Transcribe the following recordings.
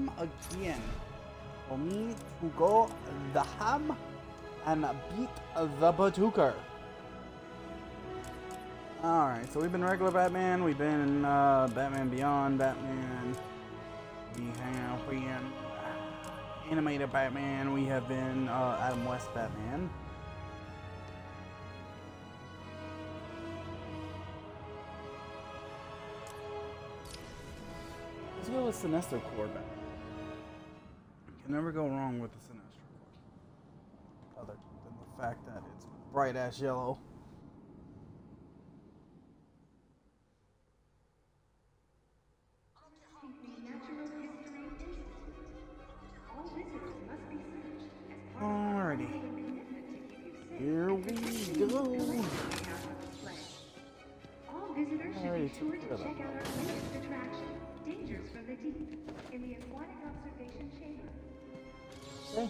time again for me to go the ham and beat the Batuker. Alright, so we've been regular Batman, we've been Batman Beyond Batman, we have been animated Batman, we have been Adam West Batman. Let's go with Sinestro Corps Batman. Can never go wrong with the Sinestro Corps, other than the fact that it's bright ass yellow. Alrighty. Here we go. All visitors should be sure to check out our latest attraction, Dangers from the Deep, in the Aquatic Observation Chamber. Okay.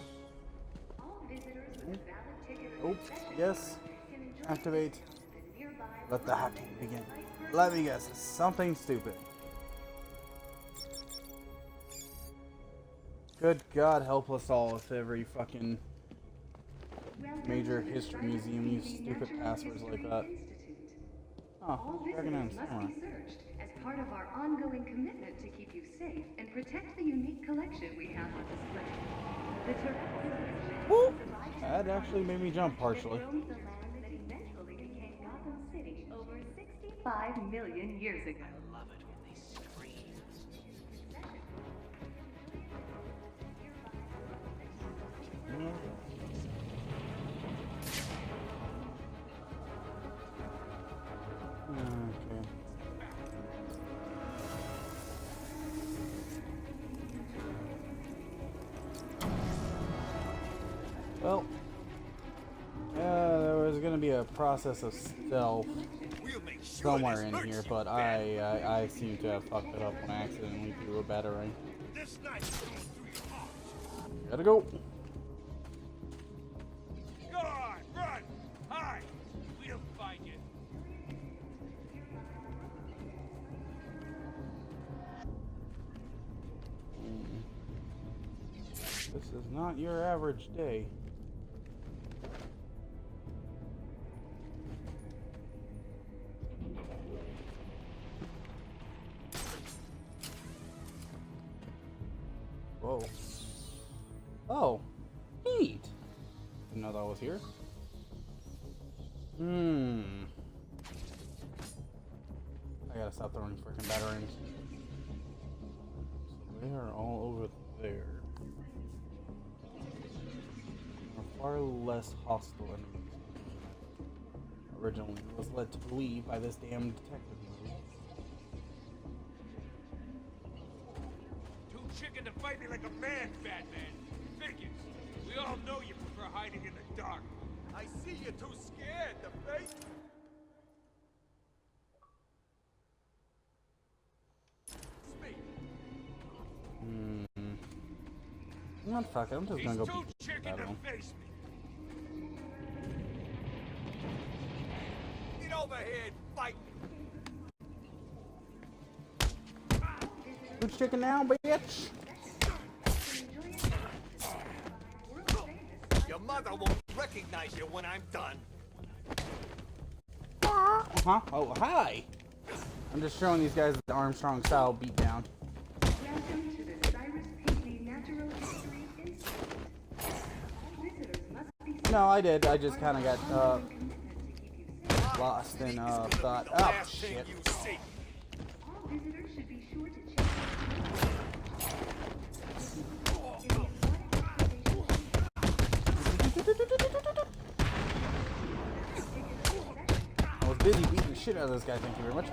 All visitors with valid ticket or concession Yes. can enjoy Activate. the nearby Let the hacking begin. Let me guess. It's something stupid. Good God, help us all with every fucking major history museum use stupid passwords like that. Oh, All Dragon visitors Ends. must Alright. be searched as part of our ongoing commitment to keep you safe and protect the unique collection we have on display. The Terrell Woo! That actually made me jump partially. roams the land that eventually became Gotham City over 65 million years ago. Love it when they scream. Okay. Well, there was gonna be a process of stealth somewhere in here, but I seem to have fucked it up when I accidentally threw a batarang. This night is going through your heart. Gotta go. Go on, run, hide. We'll find you. This is not your average day. Whoa. Oh. Neat. Didn't know that was here. I gotta stop throwing freaking batarangs. So they are all over there. Are far less hostile enemies. Originally was led to believe by this damn detective movie. Too chicken to fight me like a man, Batman. Figures. We all know you prefer hiding in the dark. I see you're too scared to face. Speak. No, fuck it. I'm just He's gonna go too beat the shit chicken out of to him. face me. Get over here and fight me. Who's chicken now, bitch? Your mother won't recognize you when I'm done. Uh-huh. Oh, hi. I'm just showing these guys the Armstrong style beatdown. Welcome to the Cyrus Pinckney Natural History Institute. All visitors must be No, I did. I just kind of got ongoing commitment to keep you safe. lost and thought, The oh last thing shit. you see. All visitors should be sure to check I was busy beating the shit out of this guy, thank you very much.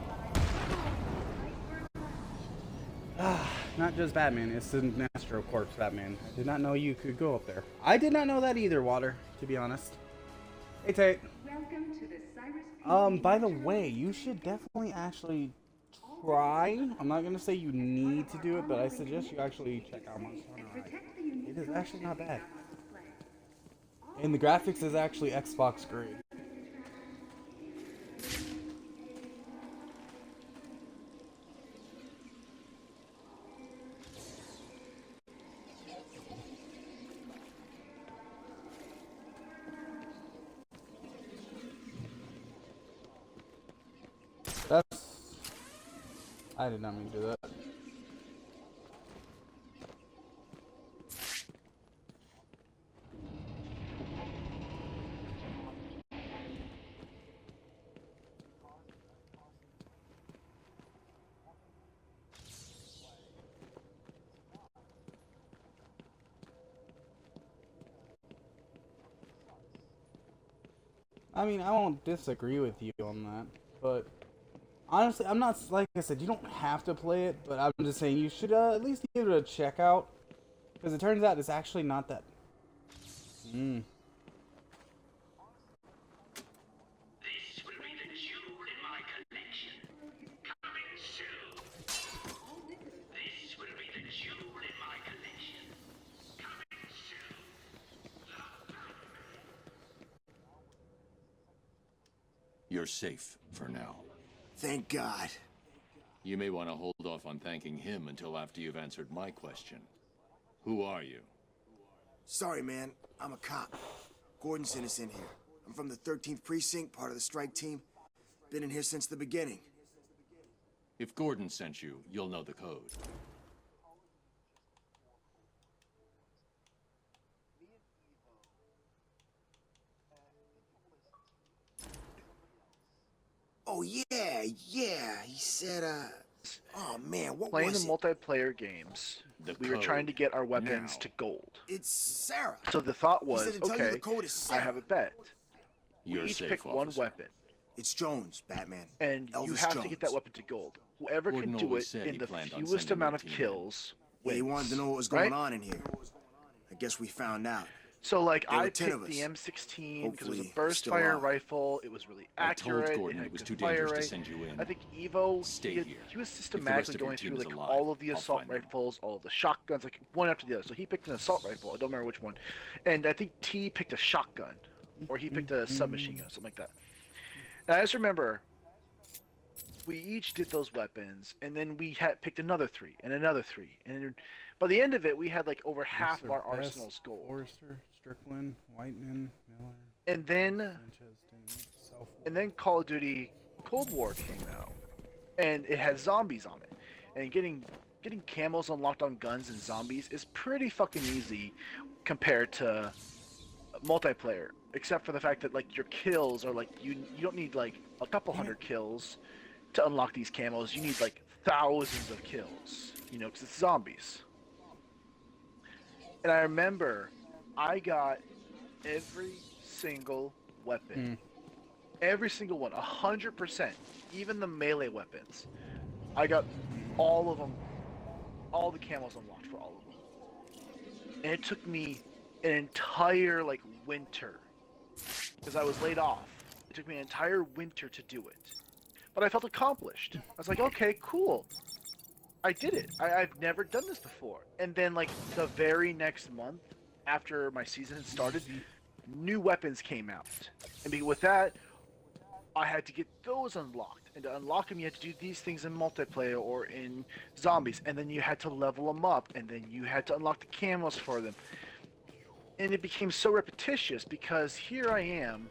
Not just Batman, it's the Sinestro Corps Batman. I did not know you could go up there. I did not know that either, Water, to be honest. Hey, Tate. Welcome to the Cyrus By the way, you should definitely actually try. I'm not gonna say you need to do it, but I suggest you actually check out Monster Hunter Rise. It is actually not bad. And the graphics is actually Xbox grade. I did not mean to do that. I mean, I won't disagree with you on that, but honestly, I'm not, like I said, you don't have to play it, but I'm just saying you should at least give it a check out, because it turns out it's actually not that. This will be the jewel in my collection. Coming soon. This will be the jewel in my collection. Coming soon. You're safe for now. Thank God. You may want to hold off on thanking him until after you've answered my question. Who are you? Sorry, man. I'm a cop. Gordon sent us in here. I'm from the 13th Precinct, part of the strike team. Been in here since the beginning. If Gordon sent you, you'll know the code. Oh, yeah. He said, oh, man, what Playing was the it? multiplayer games, The we were trying to code. get our weapons Now. to gold. It's Sarah. So the thought He said was, to tell you okay, the code is I Sarah. have a bet. You're We each safe, pick one officer. weapon, It's Jones, Batman. and you Elvis have to Jones. get that weapon to gold. Whoever Gordon can do always it said in he the planned on fewest sending amount your of team in. kills Yeah, he wins, wanted to know what was going right? on in here. I guess we found out. So like There were I 10 of picked the us. M16 because it was a Hopefully burst still fire alive. rifle. It was really I told accurate. Gordon had it was good too fire dangerous to rate. send you in. I think Evo, Stay he here. was If the rest systematically of your going team through is like alive, all of the I'll assault find them. rifles, all of the shotguns, like one after the other. So he picked an assault rifle. I don't remember which one, and I think T picked a shotgun, or he picked a submachine gun, something like that. And I just remember we each did those weapons, and then we had picked another three and another three, and then by the end of it, we had like over half of our Mr. Best, arsenals gold. Forrester, Strickland, Whiteman, Miller, And then Sanchez, Dane, Self. And then Call of Duty Cold War came out, and it had zombies on it. And getting camos unlocked on guns and zombies is pretty fucking easy compared to multiplayer, except for the fact that like your kills are like you don't need like a couple hundred kills to unlock these camos. You need like thousands of kills, you know, because it's zombies. And I remember I got every single weapon. Every single one, 100%. Even the melee weapons. I got all of them, all the camos unlocked for all of them. And it took me an entire, like, winter. Because I was laid off. It took me an entire winter to do it. But I felt accomplished. I was like, okay, cool. I did it. I've never done this before. And then, like, the very next month, after my season had started, new weapons came out. And with that, I had to get those unlocked. And to unlock them, you had to do these things in multiplayer or in zombies. And then you had to level them up. And then you had to unlock the camos for them. And it became so repetitious because here I am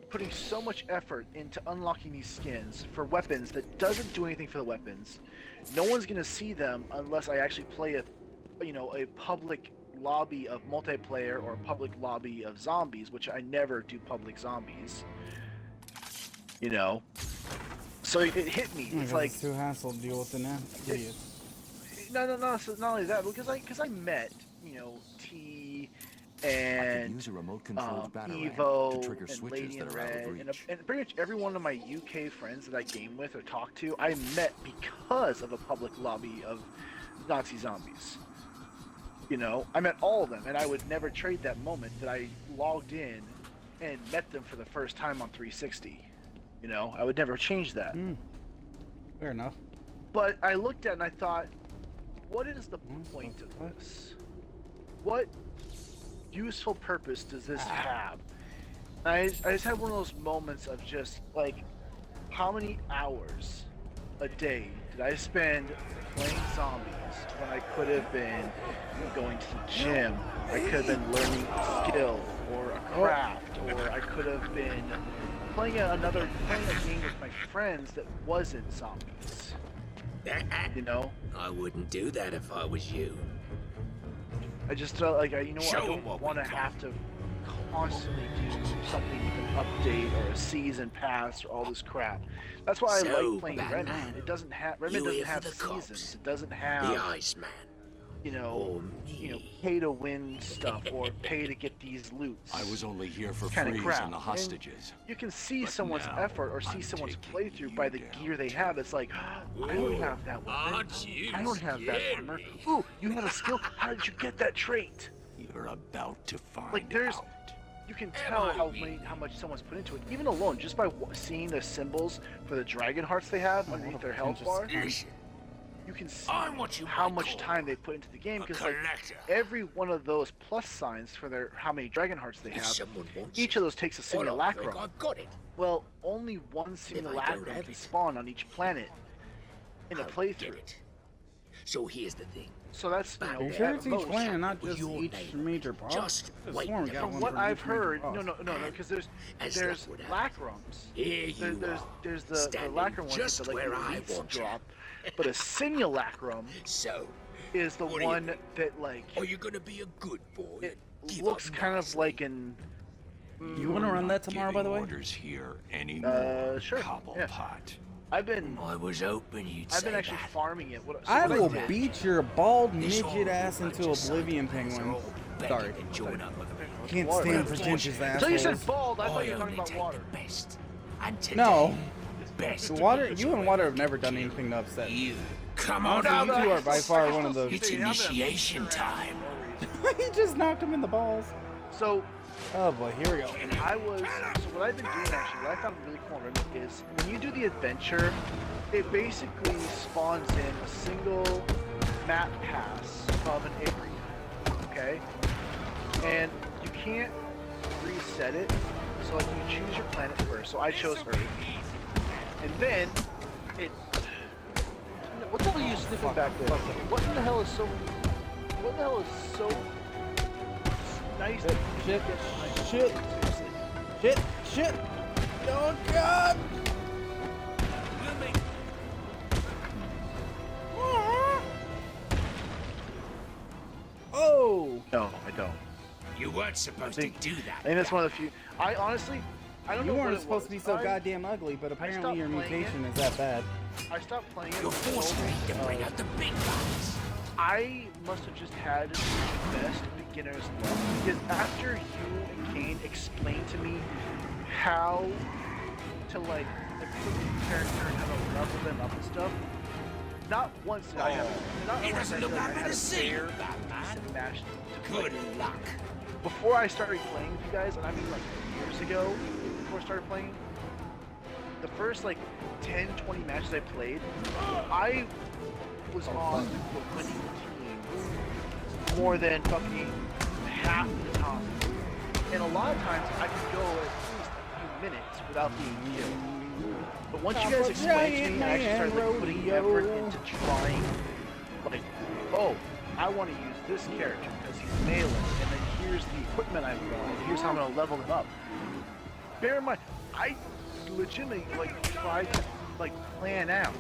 putting so much effort into unlocking these skins for weapons that doesn't do anything for the weapons. No one's going to see them unless I actually play a public lobby of multiplayer or a public lobby of zombies, which I never do public zombies. You know, so it hit me. It's like too hassle to deal with the idiots. no. So not only that, because I met T and use a remote-controlled batarang Evo to trigger and switches Lady that in are out of Red reach. and pretty much every one of my UK friends that I game with or talk to, I met because of a public lobby of Nazi zombies. You know, I met all of them, and I would never trade that moment that I logged in and met them for the first time on 360. You know, I would never change that. Fair enough. But I looked at it and I thought, what is the point of this? What useful purpose does this have? And I just had one of those moments of just like, how many hours a day did I spend playing zombies when I could have been going to the gym, I could have been learning a skill or a craft, or I could have been playing a game with my friends that wasn't zombies. You know, I wouldn't do that if I was you. I just felt like I Show 'em don't what we want to got. have to constantly do something with an update or a season pass or all this crap. That's why I So, like playing Batman, Redmond. It doesn't have Redmond you doesn't here for have the seasons. cops, It doesn't The have Iceman. you know, pay to win stuff or pay to get these loots. I was only here for Kinda Freeze crap. and the hostages. You can see But someone's now, effort or see I'm someone's taking playthrough you by the down. gear they have. It's like, I don't have that weapon. Aren't you I don't have that scary? armor. Ooh, you have a skill. How did you get that trait? You're about to find Like, there's- out. You can tell how much someone's put into it, even alone just by seeing the symbols for the dragon hearts they have underneath their health bar. Listen, You can see I'm what you how might much call time they put into the game a because like collector. every one of those plus signs for their how many dragon hearts they If have, someone wants each it, of those takes a I don't think simulacrum. I've got it. Well, only one don't simulacrum have can it, spawn on each planet in a I'll playthrough. get it. So here's the thing. So that's Are Are you at sure it's each most- planet, not with just your each name. major boss? Just Could've wait sworn we got down. one What for I've each major heard, boss. no, because there's As luck would have it, lacrums. Here you There's are, the standing lacrum ones just that like where the I elites want you. drop, but a simulacrum So, is the What do you one think? that like are you gonna be a good boy? it Give looks up kind of nicely? like an You want to run that tomorrow, by the way? Orders here anymore, sure, Cobblepot. I've been I was hoping you'd I've been say actually that. farming it. What, so I what will did- beat your bald This midget all ass into righteous oblivion, psychopaths penguin. are all Sorry. begging to join up with me. Can't Water. stand pretentious Until you said assholes. bald, I thought I you were only talking about take water. the best. And today, No. the best. Water, you and Water have never done anything to upset me. You. Come on Honestly, over. you two are by far one of the. It's initiation time. He just knocked him in the balls. So Oh boy, here we go. so what I've been doing actually, what I found really cool on Remnant is when you do the adventure, it basically spawns in a single map pass of an area, okay? And you can't reset it, so like you choose your planet first. So I chose Earth, and then it. What the hell are you sniffing back there? What in the hell is so? What the hell is so nice? Shit, shit, shit, shit. Oh god. Oh. No, I don't. You weren't supposed to do that. I think that's one of the few. I honestly, I don't You know what weren't it supposed to be was. so goddamn ugly, but stopped apparently your playing mutation is that bad. I stopped playing it. You're forcing me to bring out the big guns. I must have just had the best beginner's luck because after you and Kane explained to me how to like equip the character and how to level them up and stuff, not once did I have not It once doesn't did look I that have bad a to see, fair Batman. decent match to play. Good luck. Before I started playing with you guys, and I mean like years ago, before I started playing, the first like 10, 20 matches I played, I was on the winning team more than fucking half the time. And a lot of times I could go at least a few minutes without being killed. But once you guys explained to me and I actually started like putting effort into trying, like, oh, I want to use this character because he's melee, and then here's the equipment I want, and here's how I'm gonna level them up. Bear in mind, I legitimately like tried to like plan out.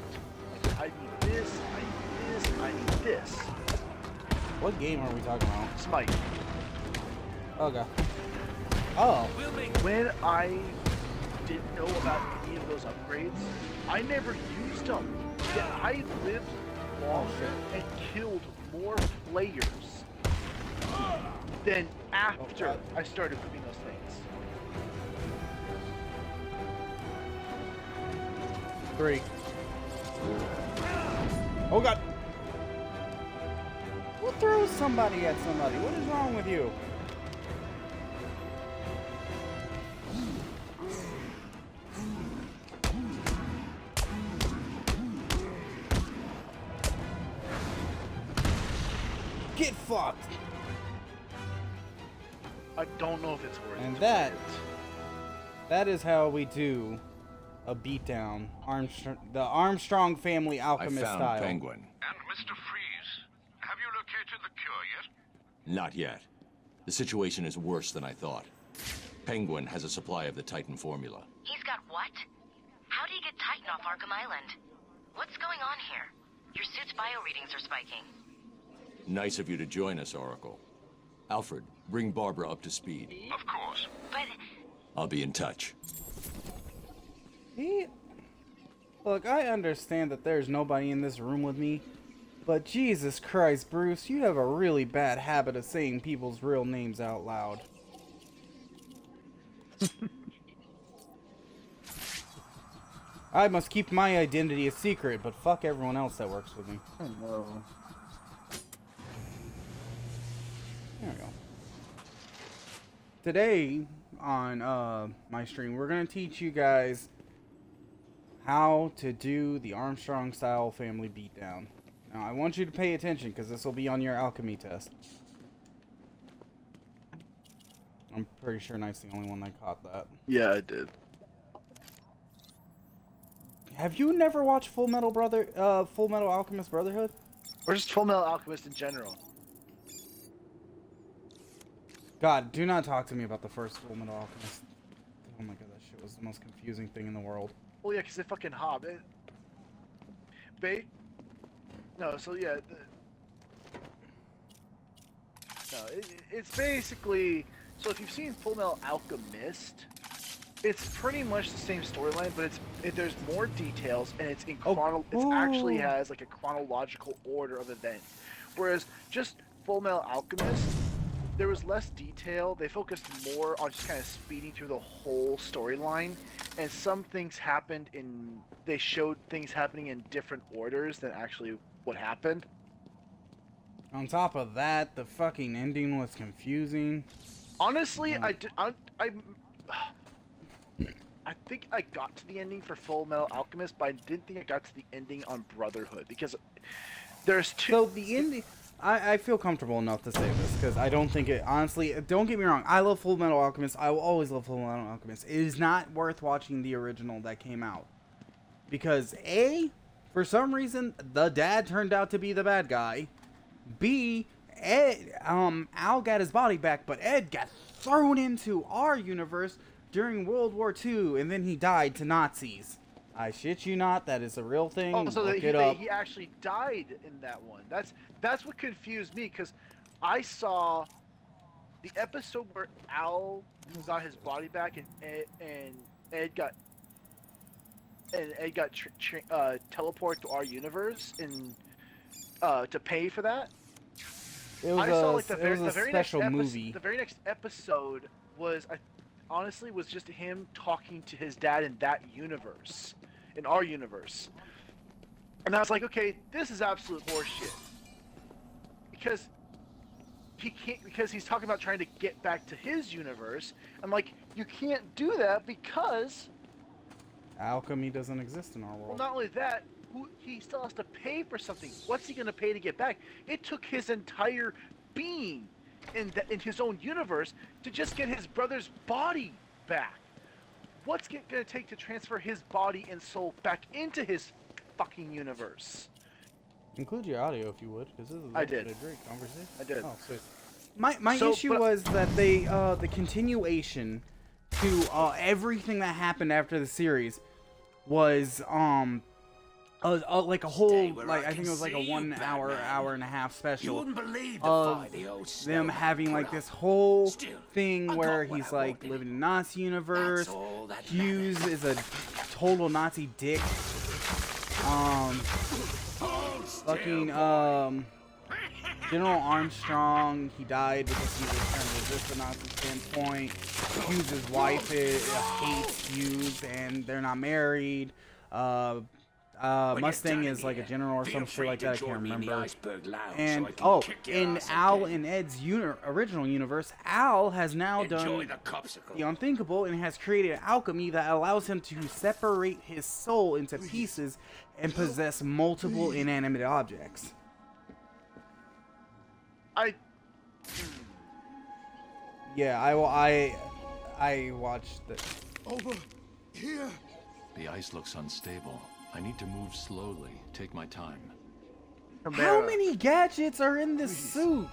Like, I need this, I need this, I need this. What game are we talking about? Smite. Okay. Oh. When I didn't know about any of those upgrades, I never used them. Yet I lived long and killed more players than after God. I started equipping those things. 3. Oh god. We'll throw somebody at somebody. What is wrong with you? Get fucked. I don't know if it's worth And it. that is how we do a beatdown. The Armstrong family I alchemist found style. Penguin. And Mr. Freeze, have you located the cure yet? Not yet. The situation is worse than I thought. Penguin has a supply of the Titan formula. He's got what? How do you get Titan off Arkham Island? What's going on here? Your suit's bio readings are spiking. Nice of you to join us, Oracle. Alfred, bring Barbara up to speed. Of course. But I'll be in touch. Look, I understand that there's nobody in this room with me, but Jesus Christ, Bruce, you have a really bad habit of saying people's real names out loud. I must keep my identity a secret, but fuck everyone else that works with me. Oh no. There we go. Today on my stream, we're gonna teach you guys how to do the Armstrong style family beatdown. Now I want you to pay attention because this will be on your alchemy test. I'm pretty sure Knight's the only one that caught that. Yeah, I did. Have you never watched Full Metal Alchemist Brotherhood? Or just Full Metal Alchemist in general. God, do not talk to me about the first Full Metal Alchemist. Oh my god, that shit was the most confusing thing in the world. Well, yeah, because they fucking Hobbit. No, so yeah. It's basically. So if you've seen Full Metal Alchemist, it's pretty much the same storyline, but there's more details, and it's in it actually has like a chronological order of events. Whereas just Full Metal Alchemist, there was less detail. They focused more on just kind of speeding through the whole storyline, and some things happened they showed things happening in different orders than actually what happened. On top of that, the fucking ending was confusing. Honestly, I think I got to the ending for Full Metal Alchemist, but I didn't think I got to the ending on Brotherhood, because there's two. So the ending, I feel comfortable enough to say this because I don't think it. Honestly, don't get me wrong. I love Full Metal Alchemist. I will always love Full Metal Alchemist. It is not worth watching the original that came out because A, for some reason, the dad turned out to be the bad guy. B, Al got his body back, but Ed got thrown into our universe during World War II, and then he died to Nazis. I shit you not, that is a real thing. Oh, so Look it up. he actually died in that one. That's what confused me, because I saw the episode where Al got his body back, and Ed got teleported to our universe and to pay for that. It was a special movie. The very next episode was, honestly, was just him talking to his dad in that universe, in our universe. And I was like, okay, this is absolute horseshit. Because he's talking about trying to get back to his universe. I'm like, you can't do that because alchemy doesn't exist in our world. Well, not only that, he still has to pay for something. What's he going to pay to get back? It took his entire being in his own universe to just get his brother's body back. What's it going to take to transfer his body and soul back into his fucking universe? Include your audio if you would, because this is I did. a great conversation. I did. Oh, sweet. My issue was that they the continuation to everything that happened after the series was like a whole, like I think it was like a 1 hour, hour and a half special You wouldn't believe the of fight the old them Snow having put like up. this whole Still, thing I where got what he's I like wanted. living in a Nazi universe. That's all that Hughes is a total Nazi dick. Fucking General Armstrong, he died because he was trying to resist the Nazi standpoint. Hughes' wife hates Hughes, and they're not married. Mustang is like a general or some shit like that. I can't remember. And in Al and Ed's original universe, Al has now done the unthinkable and has created alchemy that allows him to separate his soul into pieces and possess multiple inanimate objects. Yeah, I watched it. Over here. The ice looks unstable. I need to move slowly. Take my time. How many gadgets are in this suit?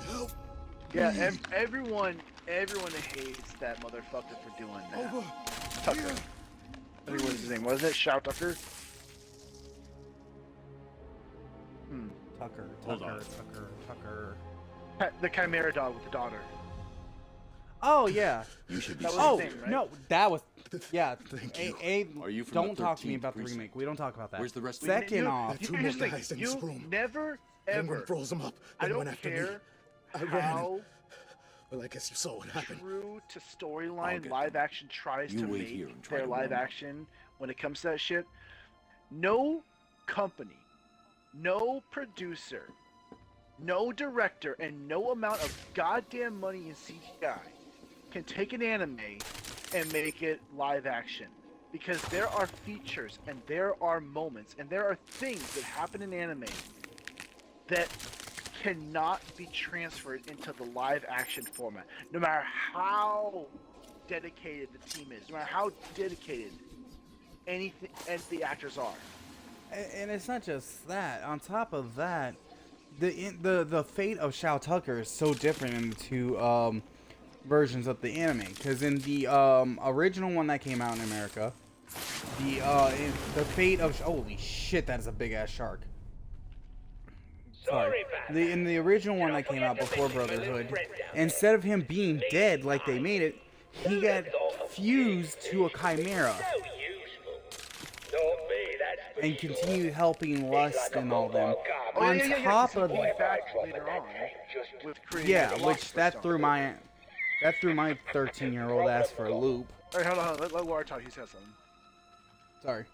Help. Yeah, everyone hates that motherfucker for doing that. Over Tucker. here. I think what was his name? Wasn't it Shout Tucker? Hold on. Tucker. The Chimera dog with the daughter. Oh yeah. You should be. That was Oh his name, right? no, that was yeah. Are you from the don't talk to me 13th about the precinct? remake. We don't talk about that. Where's the rest of you? Second off, Two Here's the more guys thing, in this you room. never Anyone ever. froze them up. I They don't went after me. care I ran. how Well, I guess you saw what happened. true to I'll storyline get live them. action tries You to wait make here and try their to live warm up. action when it comes to that shit. No company, no producer, no director, and no amount of goddamn money in CGI can take an anime and make it live action. Because there are features and there are moments and there are things that happen in anime that cannot be transferred into the live action format. No matter how dedicated the team is, no matter how dedicated anything and the actors are. and it's not just that. On top of that, the fate of Shao Tucker is so different in the two versions of the anime. Because in the original one that came out in America, the fate of holy shit, that is a big ass shark. Sorry. In the original one that came out before Brotherhood, instead of him being dead like they made it, he got fused to a chimera and continued helping Lust and all them. On top of In fact, later on, with creating yeah, the which Philosopher's that threw my 13-year-old ass for a loop. Stone. Alright, hold on, let Laura talk. He said something. Sorry.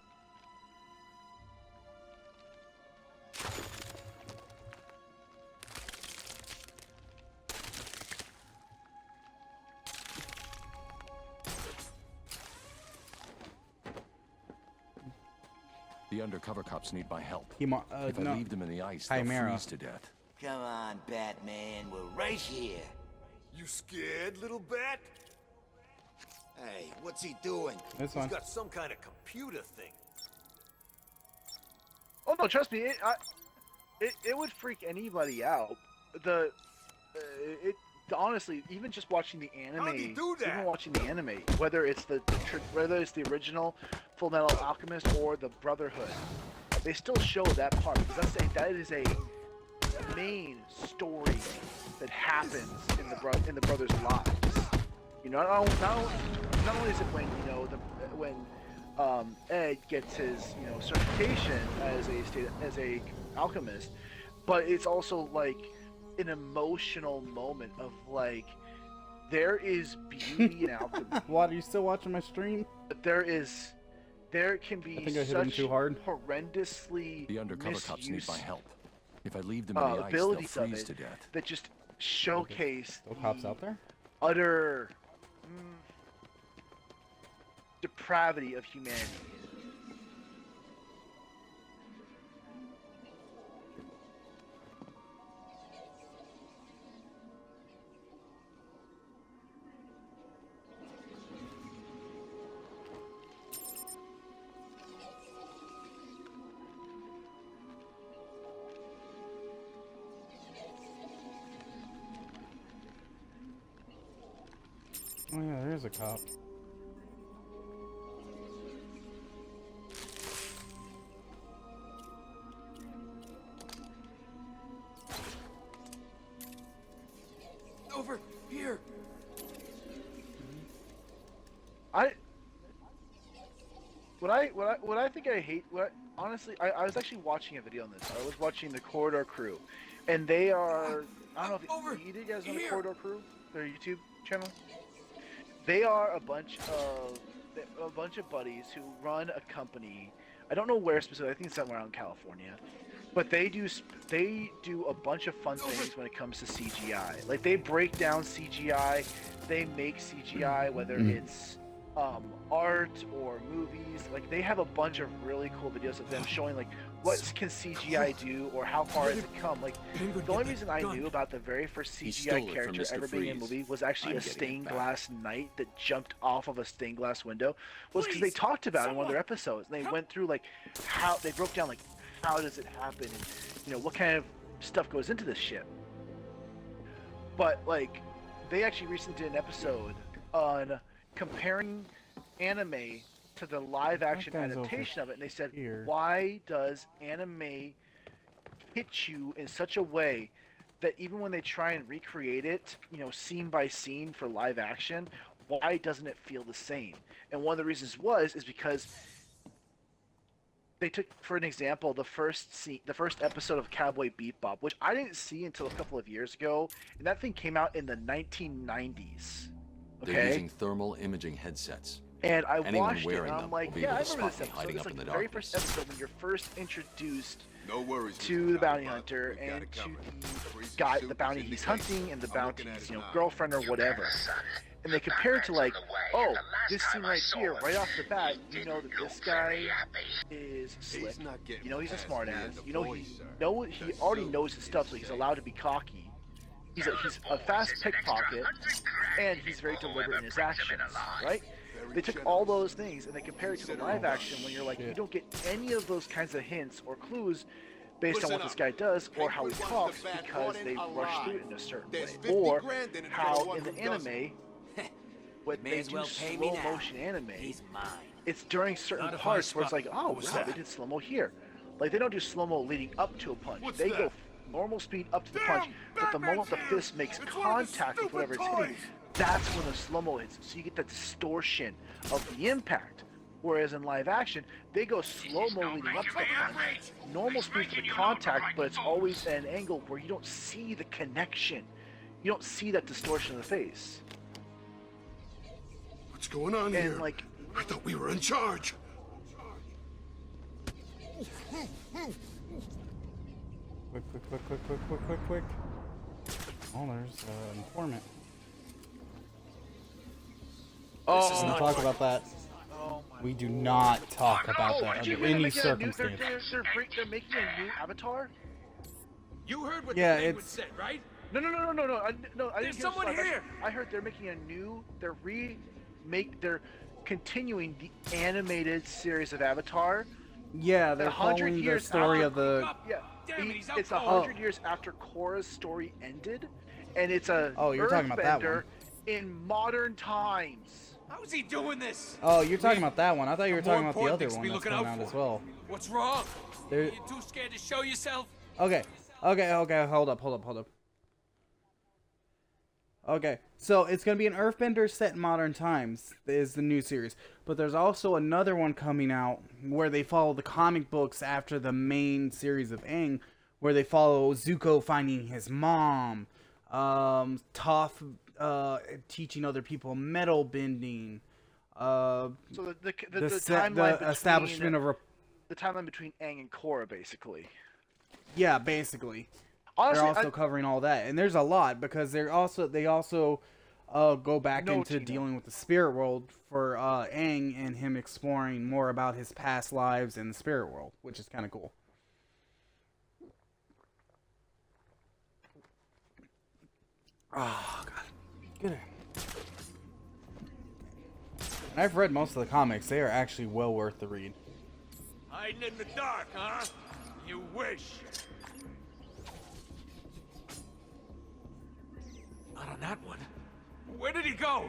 The undercover cops need my help. If If I no. leave them in the ice, Chimera. they'll freeze to death. Come on, Batman. We're right here. You scared, little bat? Hey, what's he doing? This He's one. got some kind of computer thing. Oh no, trust me, it would freak anybody out. Honestly, even just watching the anime, How'd he do that? even watching the anime, whether it's whether it's the original Full Metal Alchemist or the Brotherhood, they still show that part because that is a main story that happens in the brothers' lives. You know, not only is it when Ed gets his certification as a alchemist, but it's also like an emotional moment of like there is beauty in alchemy. What, are you still watching my stream? But there can be I think I hit him such too hard. horrendously The undercover cops need misuse my help. If I leave them in the ice, they'll abilities of freeze it to death. that just showcase Still cops out there? utter depravity of humanity. Oh yeah, there's a cop. Over here. What I think I hate. Honestly, I was actually watching a video on this. I was watching the Corridor Crew, and they are. I don't know Over if you guys know the here. Corridor Crew, their YouTube channel. They are a bunch of buddies who run a company. I don't know where specifically. I think it's somewhere around California. But they do a bunch of fun things when it comes to CGI. Like they break down CGI, they make CGI, whether it's art or movies. Like they have a bunch of really cool videos of them showing like what can CGI do or how far has it come. Like the only reason I knew about the very first He stole CGI it character from Mr. ever being in a Freeze. movie was actually I'm a getting it stained back. glass knight that jumped off of a stained glass window. Was because they Please, talked about it in one of their someone, episodes. And they help. went through like how they broke down like how does it happen and what kind of stuff goes into this shit. But like they actually recently did an episode on comparing anime to the live action guy's over adaptation of it, and they said here. why does anime hit you in such a way that even when they try and recreate it, scene by scene for live action, why doesn't it feel the same? And one of the reasons is because they took, for an example, the first episode of Cowboy Bebop, which I didn't see until a couple of years ago, and that thing came out in the 1990s. Okay. They're using thermal imaging headsets. And I Anyone watched it, wearing and I'm them like, will be yeah, I able to remember spot this me hiding episode. up It's in like the the very first darkness. episode when you're first introduced No worries. to the bounty hunter and to the guy, the bounty he's hunting, and the bounty's, girlfriend or whatever. And they compare it to like, oh, this scene right here, right off the bat, you know that this guy is slick. You know he's a smartass. You know he already knows his stuff, so he's allowed to be cocky. He's a fast pickpocket, and he's very deliberate in his actions, right? They took all those things and they compare it to the live action when you're like, you don't get any of those kinds of hints or clues based on what this guy does or how he talks because they rush through it in a certain way. Or how in the anime, when they do slow motion anime, it's during certain parts where it's like, oh, wow, they did slow-mo here. Like, they don't do slow-mo leading up to a punch. They go normal speed up to the punch, but the moment the fist makes contact with whatever it's hitting, that's when the slow-mo hits. So you get that distortion of the impact. Whereas in live action, they go slow-mo leading up to the punch, normal speed for the contact, but it's always at an angle where you don't see the connection. You don't see that distortion of the face. What's going on here? Like, I thought we were in charge. Quick. Oh, there's an informant. oh, We don't talk about that. oh my We do not talk about that Did you under hear any they're making a new- circumstance. They're making a new Avatar? You heard what Yeah, the penguin it's- said, right? No. I didn't There's hear someone this live here! action. I heard they're making a new. They're continuing the animated series of Avatar. Yeah, they're 100 following the years story after- of the. Yeah, Damn it, he's out it's cold. 100 years after Korra's story ended, and it's a Oh, you're talking about that Earthbender one. in modern times. How is he doing this? Oh, you're talking about that one. I thought you were More talking about the important other things to one be that's looking coming out out as for. well. What's wrong? There- You too scared to show yourself? Okay. Hold up. Okay, so it's gonna be an Earthbender set in modern times is the new series, but there's also another one coming out where they follow the comic books after the main series of Aang, where they follow Zuko finding his mom, Toph teaching other people metal bending, So the timeline the establishment of the timeline between Aang and Korra, basically. yeah, basically. Honestly, They're also covering all that, and there's a lot because they also go back No, into Tina. dealing with the spirit world for Aang and him exploring more about his past lives in the spirit world, which is kind of cool. Oh god, good. And I've read most of the comics; they are actually well worth the read. Hiding in the dark, huh? You wish. Not on that one. Where did he go?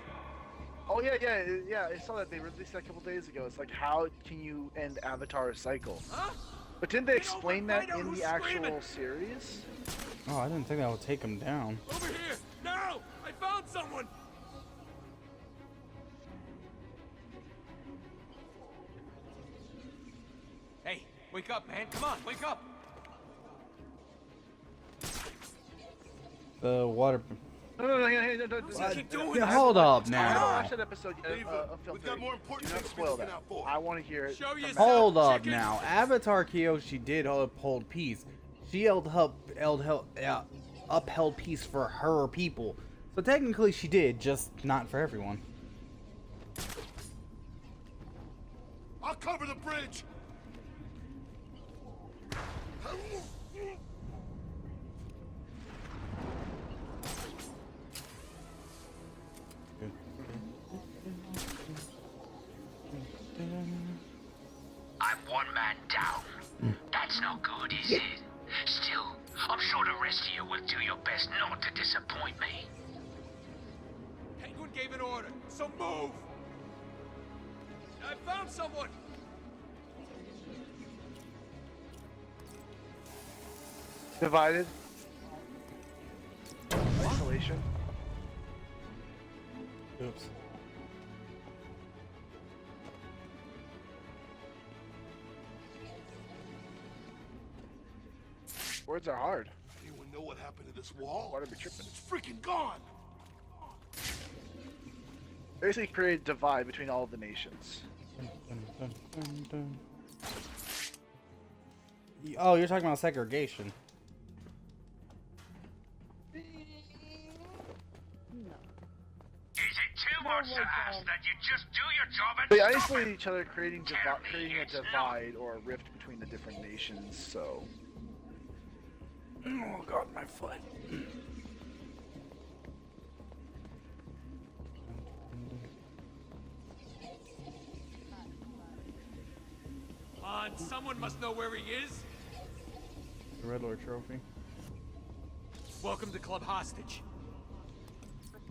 Oh yeah. I saw that they released that a couple days ago. It's like, how can you end Avatar's cycle? Huh? But didn't they explain that find out in who's the actual screaming. series? Oh, I didn't think that would take him down. Over here! Now! I found someone! Hey, wake up, man. Come on, wake up! The water. No. Keep doing Yeah, this. hold up I now. watched that episode of Film We've got Theory. more important Do not things to be spoil looking that. out for. I want to hear it. Show from yourself. Hold up Chicken. now. Avatar Kyoshi did uphold peace. She upheld peace for her people. So technically she did, just not for everyone. I'll cover the bridge. I'm one man down. That's not good, is it? Still, I'm sure the rest of you will do your best not to disappoint me. Penguin gave an order, so move! I found someone! Divided. Isolation. Oops. Words are hard. Anyone know what happened to this wall? Why are we tripping? It's freaking gone. Basically created a divide between all of the nations. Dun, dun, dun. Oh, you're talking about segregation. Is it too much to ask that you just do your job and They stop isolate it? each other, creating a divide or a rift between the different nations. So. Oh god, my foot. Come on, someone must know where he is. The Red Lord trophy. Welcome to Club Hostage.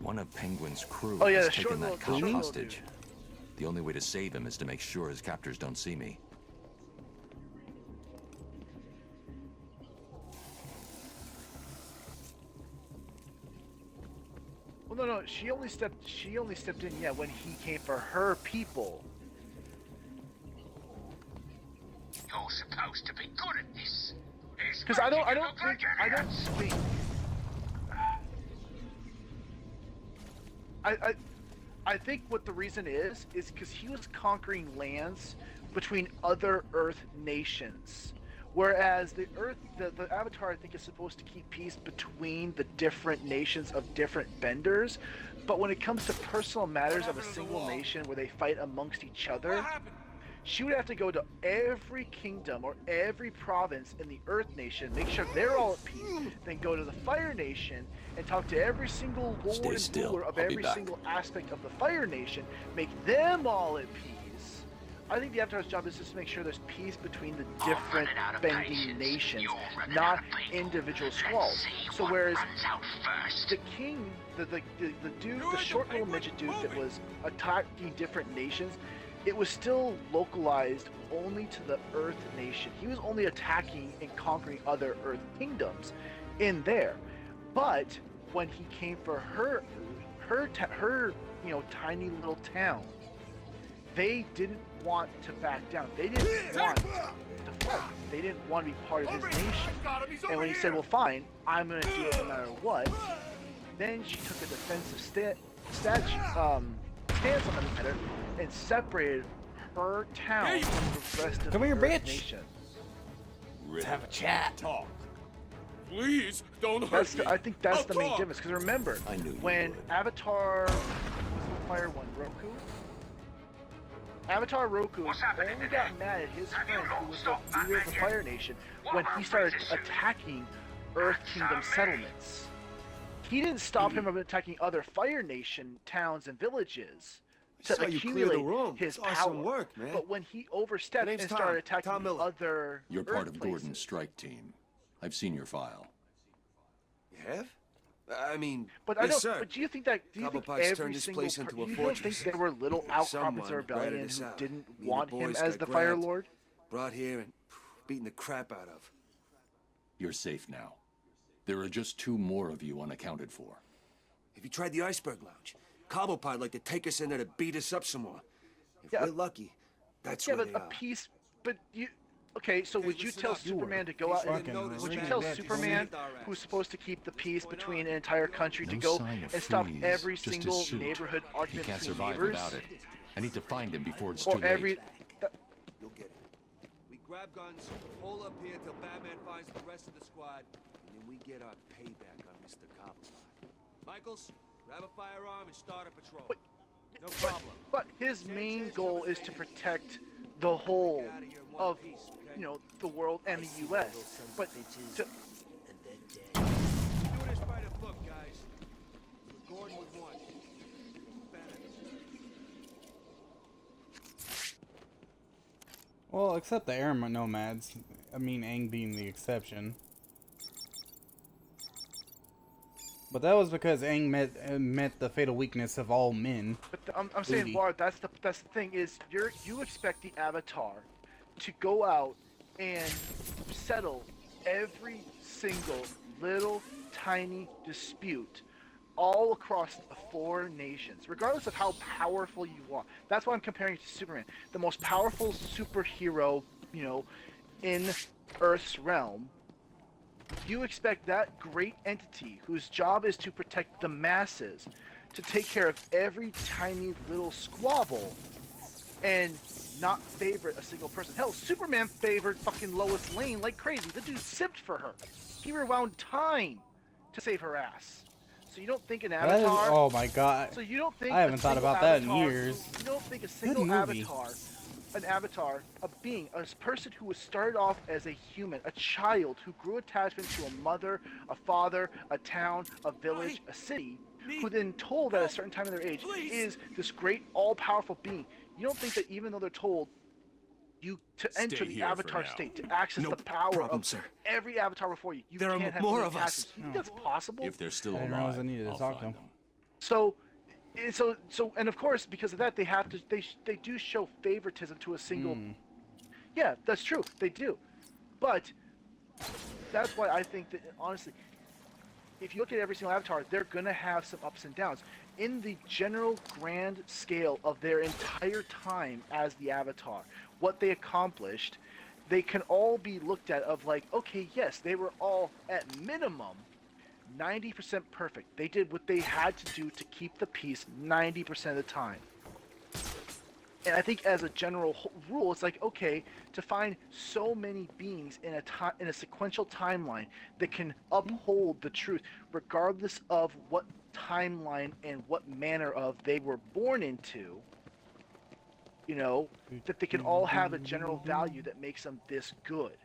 One of Penguin's crew Oh, yeah, has the short taken little- that cop short little hostage. dude. The only way to save him is to make sure his captors don't see me. Well, no. She only stepped in. Yeah, when he came for her people. You're supposed to be good at this. Because I don't think. I think what the reason is because he was conquering lands between other Earth nations, whereas the Avatar I think is supposed to keep peace between the different nations of different benders, but when it comes to personal matters of a single nation where they fight amongst each other, What happened? she would have to go to every kingdom or every province in the Earth Nation, make sure they're all at peace, then go to the Fire Nation and talk to every single lord Stay and still. ruler of I'll be every back. single aspect of the Fire Nation, make them all at peace. I think the Avatar's job is just to make sure there's peace between the different running out of bending patience. nations, You're running not out of people. individual Let's squalls. see So what whereas runs out first. the king, the dude, You're the at short the little Penguin midget dude that movie. was attacking different nations, it was still localized only to the Earth Nation. He was only attacking and conquering other Earth kingdoms in there. But when he came for her tiny little town, they didn't want to back down. They didn't want to fight. They didn't want to be part of his nation. Got him. He's And over when he here. said, well, fine, I'm going to do it no matter what, then she took a defensive stance on the matter and separated her town Hey! from the rest of Come the here, Earth bitch! nation. Let's have a chat. Talk. Please, don't hurt That's me. I think that's I'll the main talk. difference. Because remember, I knew you when would. Avatar was the Fire One, Roku? Avatar Roku What's happening only today? got mad at his Have you friend not who was stopped the leader of the Batman yet? Fire Nation What when he started raises you? attacking Earth Kingdom That's settlements. He didn't stop him from attacking other Fire Nation towns and villages to saw you clear the accumulate room. his It's awesome power. work, man. But when he overstepped My and name's started Tom. attacking Tom Miller. other You're part Earth of Gordon's places- strike team. I've seen your file. You have? I mean, But I yes, don't. sir. But do you think that? Do you think Cobblepot's every turned this single? place into a You don't think fortress. there were little outcroppings Someone of rebellion ratted us who out. didn't Me and want the him boys as got the Fire grabbed, Lord? brought here and beaten the crap out of. You're safe now. There are just 2 more of you unaccounted for. Have you tried the Iceberg Lounge? Cobblepot'd like to take us in there to beat us up some more. If Yeah. we're lucky, that's Yeah, where but they a are. piece. But you. Okay, so would you listen tell up. Superman to go out? And, fucking would you read tell that, Superman, homie. who's supposed to keep the peace between an entire country, to No go sign of and stop freeze, every just his single suit. neighborhood He argument can't between survive neighbors? without it. I need to find him before it's too Or late. every. You'll get it. We grab guns, hold up here till Batman finds the rest of the squad, And then we get our payback on Mr. Cobblepot. Michaels, grab a firearm and start a patrol. But- No problem. But his main goal is to protect the whole of, the world and the U.S. But to, Do this by the book, guys. What Gordon would want. Well, except the air nomads. I mean, Aang being the exception. But that was because Aang met the fatal weakness of all men. but I'm saying, Booty. Bart, that's the thing is you expect the Avatar to go out and settle every single little tiny dispute all across the 4 nations, regardless of how powerful you are. That's why I'm comparing it to Superman, the most powerful superhero, in Earth's realm. You expect that great entity, whose job is to protect the masses, to take care of every tiny little squabble and not favorite a single person. Hell, Superman favored fucking Lois Lane like crazy. The dude simped for her. He rewound time to save her ass. So you don't think an That is, Avatar? oh my god. So you don't think I haven't thought about that in Avatar, years. You don't think a single movie. an avatar, a being, a person who was started off as a human, a child who grew attachment to a mother, a father, a town, a village, a city, who then told at a certain time of their age is this great all-powerful being. You don't think that even though they're told to enter the avatar state, to access the power of every avatar before you, there can't have more of us. You think that's possible? If they're still I didn't alive, realize I needed to I'll talk to find him. them. So, and of course, because of that, they do show favoritism to a single. Yeah, that's true. They do, but that's why I think that honestly, if you look at every single avatar, they're gonna have some ups and downs. In the general grand scale of their entire time as the avatar, what they accomplished, they can all be looked at of like, okay, yes, they were all at minimum 90% perfect. They did what they had to do to keep the peace 90% of the time. And I think as a general rule, it's like, okay, to find so many beings in a sequential timeline that can uphold the truth, regardless of what timeline and what manner of they were born into, that they can all have a general value that makes them this good.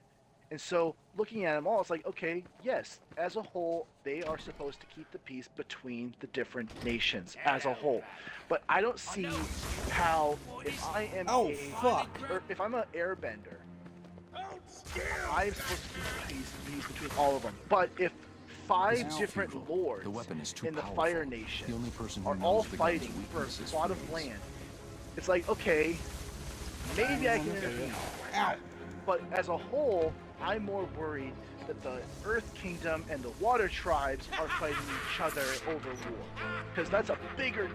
And so, looking at them all, it's like, okay, yes, as a whole, they are supposed to keep the peace between the different nations as a whole. But I don't see how, if I am if I'm an airbender, I'm supposed to keep the peace between all of them. But if 5 different lords The weapon is too in the powerful. Fire Nation The only person who are knows all the gun's fighting for a weakness is plot of Freeze. land, it's like, okay, maybe I can intervene. But as a whole, I'm more worried that the Earth Kingdom and the Water Tribes are fighting each other over war, because that's a bigger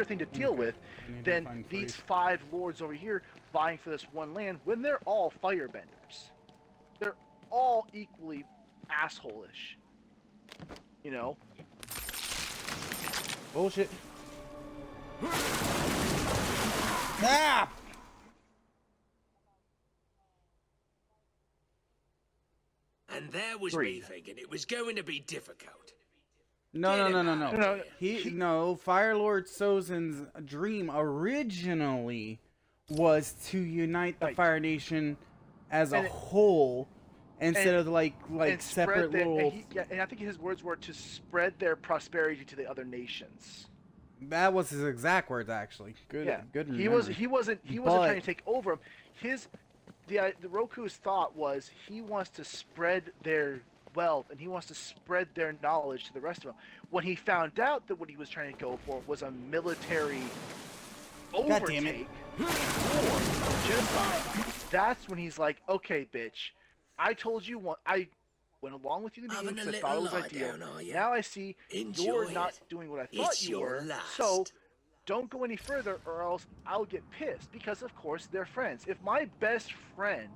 thing to deal with than these 5 lords over here vying for this one land when they're all firebenders. They're all equally asshole-ish. Bullshit. Ah! And there was me thinking it was going to be difficult. No. Fire Lord Sozin's dream originally was to unite the Fire Nation as a whole, instead of like separate little. And I think his words were to spread their prosperity to the other nations. That was his exact words, actually. Good. Yeah. Good. He wasn't trying to take over him. The Roku's thought was he wants to spread their wealth and he wants to spread their knowledge to the rest of them. When he found out that what he was trying to go for was a military overtake, war, genocide, that's when he's like, okay, bitch, I told you I went along with you in the beginning because I thought it was ideal. Now I see you're not doing what I thought you were, so don't go any further or else I'll get pissed, because of course they're friends. If my best friend